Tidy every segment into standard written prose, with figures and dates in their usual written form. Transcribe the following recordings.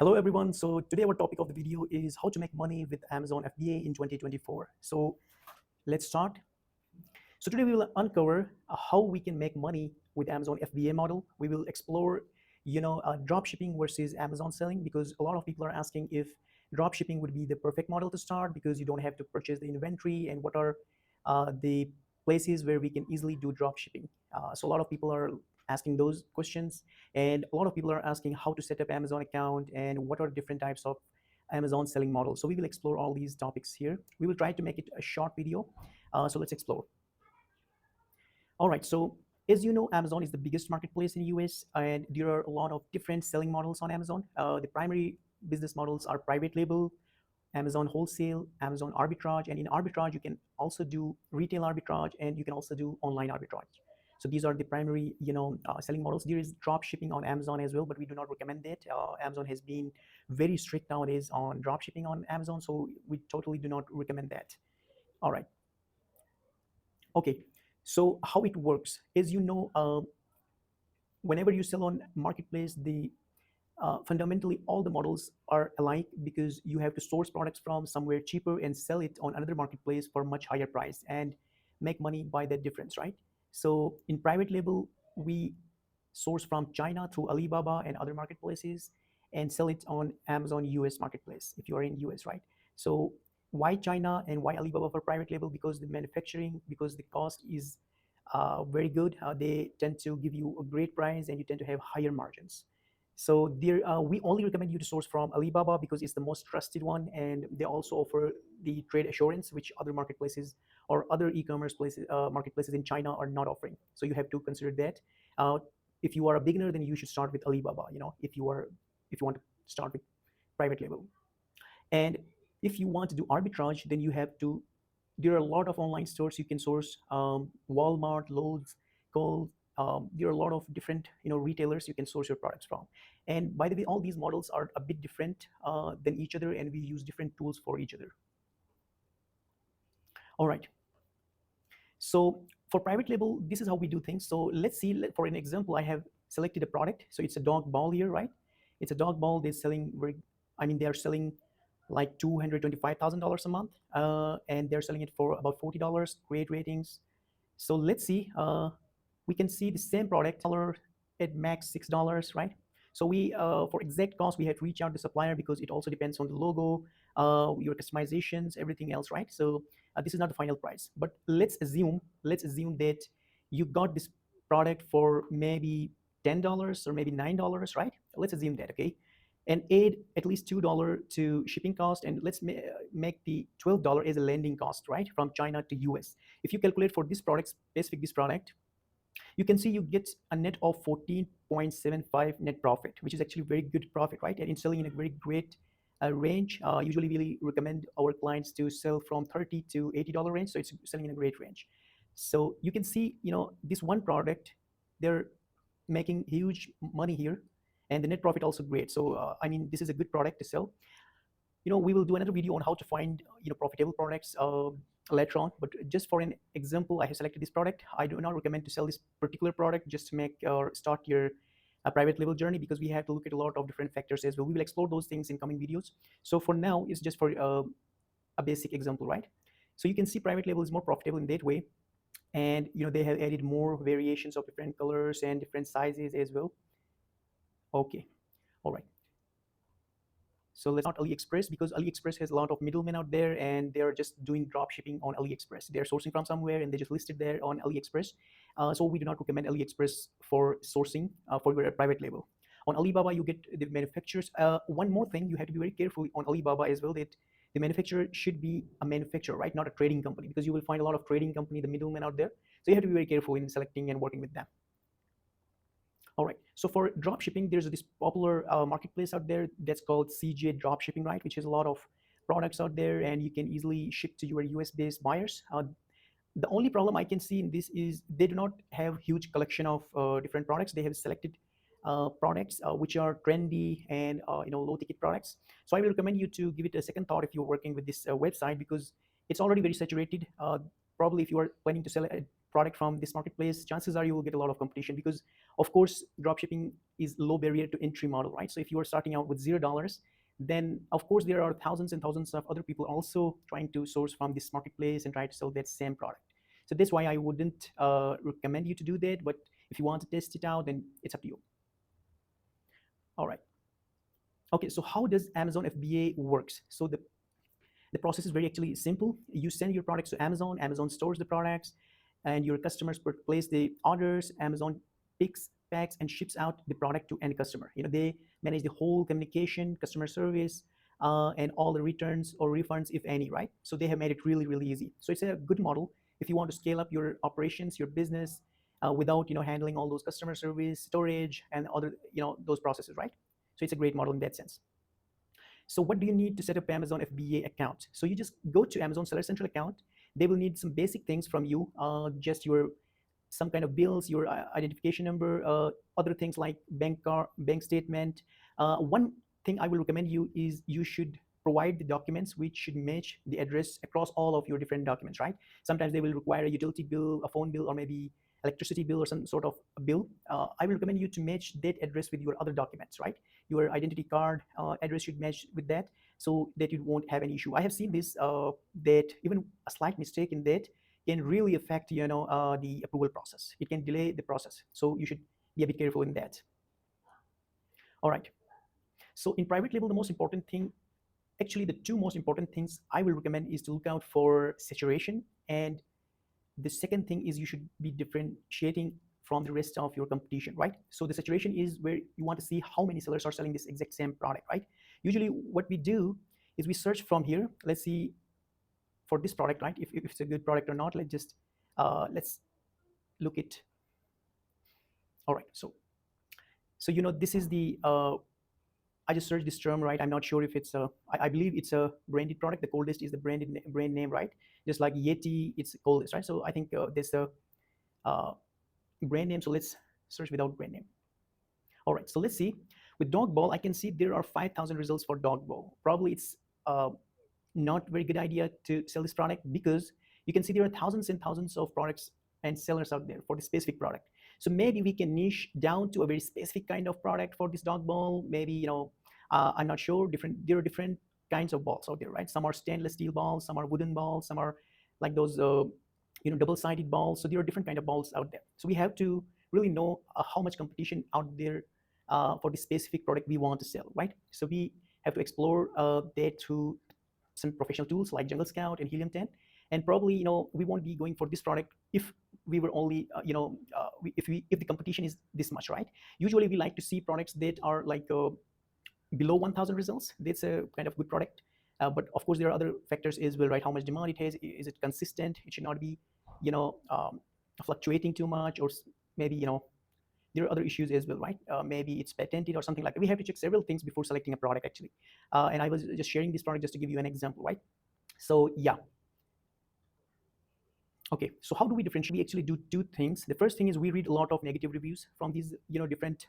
Hello everyone. So today our topic of the video is how to make money with Amazon FBA in 2024. So let's start. So today we will uncover how we can make money with Amazon FBA model. We will explore, drop shipping versus Amazon selling, because a lot of people are asking if drop shipping would be the perfect model to start because you don't have to purchase the inventory, and what are the places where we can easily do drop shipping. So a lot of people are asking those questions, and a lot of people are asking how to set up Amazon account and what are different types of Amazon selling models. So we will explore all these topics here. We will try to make it a short video. So let's explore. All right, so as you know, Amazon is the biggest marketplace in the US, and there are a lot of different selling models on Amazon. The primary business models are private label, Amazon wholesale, Amazon arbitrage, and in arbitrage, you can also do retail arbitrage and you can also do online arbitrage. So these are the primary, selling models. There is drop shipping on Amazon as well, but we do not recommend it. Amazon has been very strict nowadays on drop shipping on Amazon, so we totally do not recommend that. All right. Okay. So how it works, as you know, whenever you sell on marketplace, the fundamentally all the models are alike because you have to source products from somewhere cheaper and sell it on another marketplace for much higher price and make money by that difference, right? So in private label, we source from China through Alibaba and other marketplaces and sell it on Amazon US marketplace if you are in US, right? So why China and why Alibaba for private label? Because the manufacturing, because the cost is very good. They tend to give you a great price and you tend to have higher margins. So there, we only recommend you to source from Alibaba because it's the most trusted one, and they also offer the trade assurance, which other marketplaces or other e-commerce places, marketplaces in China are not offering. So you have to consider that. Uh, if you are a beginner, then you should start with Alibaba. If you want to start with private label, and if you want to do arbitrage, then you have to. There are a lot of online stores you can source. Walmart, Lowe's, Kohl's. There are a lot of different retailers you can source your products from. And by the way, all these models are a bit different than each other, and we use different tools for each other. All right. So for private label, this is how we do things. So let's see. For an example, I have selected a product. So it's a dog ball here, right? It's a dog ball. They're selling very. I mean, they are selling like $225,000 a month, and they're selling it for about $40. Great ratings. So let's see. We can see the same product at max $6, right? So we, for exact cost, we had to reach out to the supplier because it also depends on the logo, your customizations, everything else, right? So this is not the final price, but let's assume that you got this product for maybe $10 or maybe $9, right? Let's assume that, okay? And add at least $2 to shipping cost, and let's make the $12 as a landing cost, right, from China to US. If you calculate for this product, specific this product, you can see you get a net of 14.75 net profit, which is actually very good profit, right? And it's selling in a very great range. Usually we recommend our clients to sell from $30 to $80 range, so it's selling in a great range. So you can see, this one product, they're making huge money here, and the net profit also great. So I mean, this is a good product to sell. We will do another video on how to find profitable products later on, but just for an example, I have selected this product. I do not recommend to sell this particular product just to make or start your private label journey, because we have to look at a lot of different factors as well. We will explore those things in coming videos. So for now, it's just for a basic example, right? So you can see private label is more profitable in that way, and they have added more variations of different colors and different sizes as well. Okay. All right. So let's not AliExpress, because AliExpress has a lot of middlemen out there and they're just doing drop shipping on AliExpress. They're sourcing from somewhere and they just listed there on AliExpress. So we do not recommend AliExpress for sourcing for your private label. On Alibaba, you get the manufacturers. One more thing, you have to be very careful on Alibaba as well, that the manufacturer should be a manufacturer, right? Not a trading company, because you will find a lot of trading company, the middlemen out there. So you have to be very careful in selecting and working with them. All right. So for drop shipping, there's this popular marketplace out there that's called CJ drop shipping, right? Which has a lot of products out there, and you can easily ship to your US-based buyers. The only problem I can see in this is they do not have huge collection of different products. They have selected products which are trendy and low ticket products. So I will recommend you to give it a second thought if you're working with this website, because it's already very saturated. Probably if you are planning to sell a product from this marketplace, chances are you will get a lot of competition, because of course dropshipping is low barrier to entry model, right? So if you are starting out with $0, then of course there are thousands and thousands of other people also trying to source from this marketplace and try to sell that same product. So that's why I wouldn't recommend you to do that. But if you want to test it out, then it's up to you. All right. Okay, so how does Amazon FBA works? So the process is very actually simple. You send your products to Amazon, Amazon stores the products, and your customers place the orders. Amazon picks, packs, and ships out the product to end customer. They manage the whole communication, customer service, and all the returns or refunds, if any, right? So they have made it really, really easy. So it's a good model if you want to scale up your operations, your business, without handling all those customer service, storage, and other those processes, right? So it's a great model in that sense. So what do you need to set up Amazon FBA account? So you just go to Amazon Seller Central account. They will need some basic things from you, just your some kind of bills, your identification number, other things like bank statement. One thing I will recommend you is you should provide the documents which should match the address across all of your different documents, right? Sometimes they will require a utility bill, a phone bill, or maybe electricity bill or some sort of a bill. I will recommend you to match that address with your other documents, right? Your identity card address should match with that, so that you won't have any issue. I have seen this, that even a slight mistake in that can really affect the approval process. It can delay the process, so you should be a bit careful in that. All right. So in private label, the most important thing, actually the two most important things I will recommend, is to look out for saturation, and the second thing is you should be differentiating from the rest of your competition, right? So the saturation is where you want to see how many sellers are selling this exact same product, right? Usually what we do is we search from here. Let's see, for this product, right? If it's a good product or not. Let's look it. All right. So this is the I just searched this term, right? I'm not sure if it's I believe it's a branded product. The coldest is the brand name, right? Just like Yeti, it's coldest, right? So I think there's a brand name. So let's search without brand name. All right, so let's see. With dog ball, I can see there are 5,000 results for dog ball. Probably it's not very good idea to sell this product, because you can see there are thousands and thousands of products and sellers out there for the specific product. So maybe we can niche down to a very specific kind of product for this dog ball. Maybe I'm not sure. There are different kinds of balls out there, right? Some are stainless steel balls, some are wooden balls, some are like those double-sided balls. So there are different kind of balls out there. So we have to really know how much competition out there for the specific product we want to sell, right? So we have to explore that through some professional tools like Jungle Scout and Helium 10. And probably we won't be going for this product if we were only if the competition is this much, right? Usually we like to see products that are like below 1,000 results. That's a kind of good product. But of course there are other factors as well, right? How much demand it has, is it consistent? It should not be fluctuating too much, or maybe there are other issues as well, right? Maybe it's patented or something like that. We have to check several things before selecting a product, actually. And I was just sharing this product just to give you an example, right? So yeah. Okay, so how do we differentiate? We actually do two things. The first thing is we read a lot of negative reviews from these different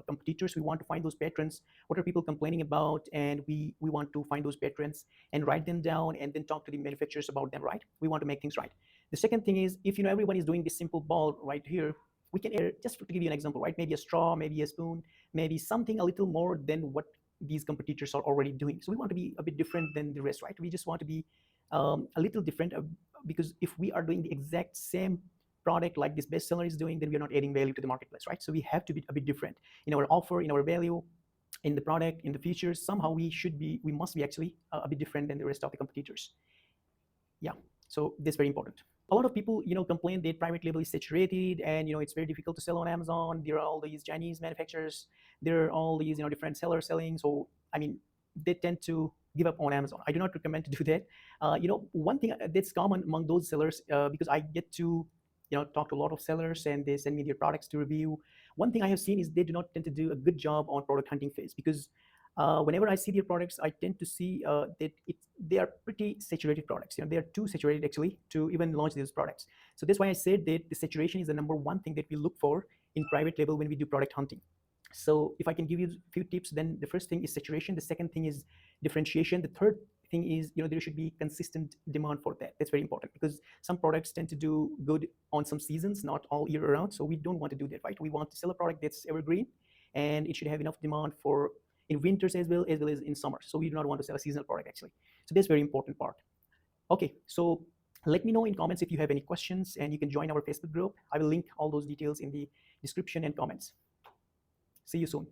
competitors. We want to find those patrons. What are people complaining about? And we want to find those patrons and write them down, and then talk to the manufacturers about them, right? We want to make things right. The second thing is, if everyone is doing this simple ball right here, we can add, just to give you an example, right? Maybe a straw, maybe a spoon, maybe something a little more than what these competitors are already doing. So we want to be a bit different than the rest, right? We just want to be a little different, because if we are doing the exact same product like this bestseller is doing, then we are not adding value to the marketplace, right? So we have to be a bit different in our offer, in our value, in the product, in the features. Somehow we must be actually a bit different than the rest of the competitors. Yeah, so that's very important. A lot of people complain that private label is saturated, and it's very difficult to sell on Amazon. There are all these Chinese manufacturers, there are all these different sellers selling. So I mean, they tend to give up on Amazon. I do not recommend to do that. One thing that's common among those sellers, because I get to talk to a lot of sellers, and they send me their products to review. One thing I have seen is they do not tend to do a good job on product hunting phase, because whenever I see their products, I tend to see that they are pretty saturated products. They are too saturated actually to even launch these products. So that's why I said that the saturation is the number one thing that we look for in private label when we do product hunting. So if I can give you a few tips, then the first thing is saturation. The second thing is differentiation. The third thing is, there should be consistent demand for that. That's very important, because some products tend to do good on some seasons, not all year around. So we don't want to do that, right? We want to sell a product that's evergreen, and it should have enough demand for in winters as well as in summer. So we do not want to sell a seasonal product, actually. So that's very important part. Okay, so let me know in comments if you have any questions, and you can join our Facebook group. I will link all those details in the description and comments. See you soon.